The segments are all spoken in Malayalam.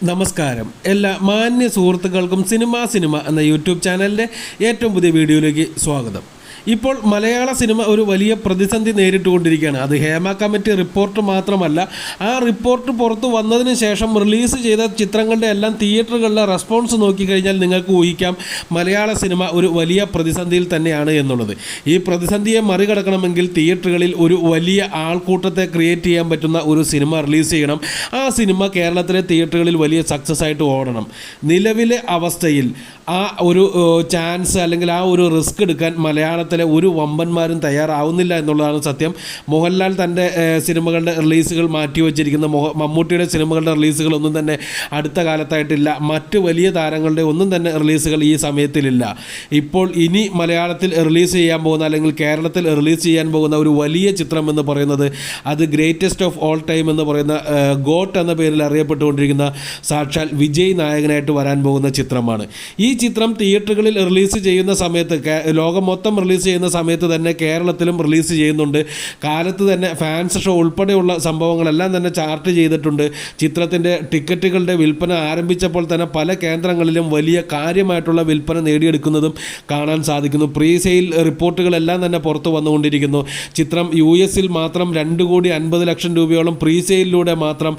നമസ്കാരം എല്ലാ മാന്യ സുഹൃത്തുക്കൾക്കും സിനിമ എന്ന യൂട്യൂബ് ചാനലിൻ്റെ ഏറ്റവും പുതിയ വീഡിയോയിലേക്ക് സ്വാഗതം. ഇപ്പോൾ മലയാള സിനിമ ഒരു വലിയ പ്രതിസന്ധി നേരിട്ടുകൊണ്ടിരിക്കുകയാണ്. അത് ഹേമ കമ്മിറ്റി റിപ്പോർട്ട് മാത്രമല്ല, ആ റിപ്പോർട്ട് പുറത്തു വന്നതിന് ശേഷം റിലീസ് ചെയ്ത ചിത്രങ്ങളുടെ എല്ലാം തിയേറ്ററുകളിലെ റെസ്പോൺസ് നോക്കിക്കഴിഞ്ഞാൽ നിങ്ങൾക്ക് ഊഹിക്കാം മലയാള സിനിമ ഒരു വലിയ പ്രതിസന്ധിയിൽ തന്നെയാണ് എന്നുള്ളത്. ഈ പ്രതിസന്ധിയെ മറികടക്കണമെങ്കിൽ തിയേറ്ററുകളിൽ ഒരു വലിയ ആൾക്കൂട്ടത്തെ ക്രിയേറ്റ് ചെയ്യാൻ പറ്റുന്ന ഒരു സിനിമ റിലീസ് ചെയ്യണം. ആ സിനിമ കേരളത്തിലെ തിയേറ്ററുകളിൽ വലിയ സക്സസ് ആയിട്ട് ഓടണം. നിലവിലെ അവസ്ഥയിൽ ആ ഒരു ചാൻസ് അല്ലെങ്കിൽ ആ ഒരു റിസ്ക് എടുക്കാൻ മലയാളത്തിലെ ഒരു വമ്പന്മാരും തയ്യാറാവുന്നില്ല എന്നുള്ളതാണ് സത്യം. മോഹൻലാൽ തൻ്റെ സിനിമകളുടെ റിലീസുകൾ മാറ്റിവെച്ചിരിക്കുന്ന മമ്മൂട്ടിയുടെ സിനിമകളുടെ റിലീസുകളൊന്നും തന്നെ അടുത്ത കാലത്തായിട്ടില്ല. മറ്റ് വലിയ താരങ്ങളുടെ ഒന്നും തന്നെ റിലീസുകൾ ഈ സമയത്തിലില്ല. ഇപ്പോൾ ഇനി മലയാളത്തിൽ റിലീസ് ചെയ്യാൻ പോകുന്ന അല്ലെങ്കിൽ കേരളത്തിൽ റിലീസ് ചെയ്യാൻ പോകുന്ന ഒരു വലിയ ചിത്രം എന്ന് പറയുന്നത് അത് ഗ്രേറ്റസ്റ്റ് ഓഫ് ഓൾ ടൈം എന്ന് പറയുന്ന ഗോട്ട് എന്ന പേരിൽ അറിയപ്പെട്ടുകൊണ്ടിരിക്കുന്ന സാക്ഷാൽ വിജയ് നായകനായിട്ട് വരാൻ പോകുന്ന ചിത്രമാണ്. ഈ ചിത്രം തിയേറ്ററുകളിൽ റിലീസ് ചെയ്യുന്ന സമയത്ത് ലോകം മൊത്തം റിലീസ് ചെയ്യുന്ന സമയത്ത് തന്നെ കേരളത്തിലും റിലീസ് ചെയ്യുന്നുണ്ട്. കാലത്ത് തന്നെ ഫാൻസ് ഷോ ഉൾപ്പെടെയുള്ള സംഭവങ്ങളെല്ലാം തന്നെ ചാർട്ട് ചെയ്തിട്ടുണ്ട്. ചിത്രത്തിൻ്റെ ടിക്കറ്റുകളുടെ വിൽപ്പന ആരംഭിച്ചപ്പോൾ തന്നെ പല കേന്ദ്രങ്ങളിലും വലിയ കാര്യമായിട്ടുള്ള വിൽപ്പന നേടിയെടുക്കുന്നതും കാണാൻ സാധിക്കുന്നു. പ്രീ സെയിൽ റിപ്പോർട്ടുകളെല്ലാം തന്നെ പുറത്തു വന്നുകൊണ്ടിരിക്കുന്നു. ചിത്രം US മാത്രം 2,50,00,000 രൂപയോളം പ്രീ സെയിലിലൂടെ മാത്രം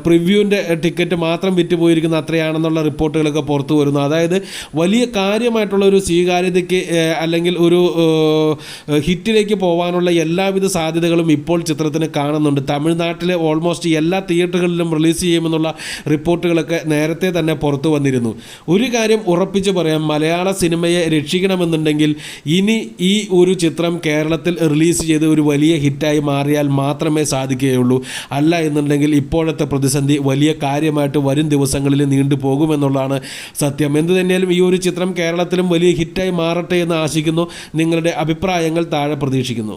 പ്രിവ്യൂവിൻ്റെ ടിക്കറ്റ് മാത്രം വിറ്റുപോയിരിക്കുന്ന അത്രയാണെന്നുള്ള റിപ്പോർട്ടുകളൊക്കെ പുറത്തു വരുന്നു. അതായത് വലിയ കാര്യമായിട്ടുള്ള ഒരു സ്വീകാര്യതയ്ക്ക് അല്ലെങ്കിൽ ഒരു ഹിറ്റിലേക്ക് പോകാനുള്ള എല്ലാവിധ സാധ്യതകളും ഇപ്പോൾ ചിത്രത്തിന് കാണുന്നുണ്ട്. തമിഴ്നാട്ടിലെ ഓൾമോസ്റ്റ് എല്ലാ തിയേറ്ററുകളിലും റിലീസ് ചെയ്യുമെന്നുള്ള റിപ്പോർട്ടുകളൊക്കെ നേരത്തെ തന്നെ പുറത്തു വന്നിരുന്നു. ഒരു കാര്യം ഉറപ്പിച്ച് പറയാം, മലയാള സിനിമയെ രക്ഷിക്കണമെന്നുണ്ടെങ്കിൽ ഇനി ഈ ഒരു ചിത്രം കേരളത്തിൽ റിലീസ് ചെയ്ത് ഒരു വലിയ ഹിറ്റായി മാറിയാൽ മാത്രമേ സാധിക്കുകയുള്ളൂ. അല്ല എന്നുണ്ടെങ്കിൽ ഇപ്പോഴത്തെ പ്രതിസന്ധി വലിയ കാര്യമായിട്ട് വരും ദിവസങ്ങളിൽ നീണ്ടു പോകുമെന്നുള്ളതാണ് സത്യം. എന്ത് തന്നെയാലും ഈ ഒരു ചിത്രം കേരളത്തിലും വലിയ ഹിറ്റായി മാറട്ടെ എന്ന് ആശിക്കുന്നു. നിങ്ങളുടെ അഭിപ്രായങ്ങൾ താഴെ പ്രതീക്ഷിക്കുന്നു.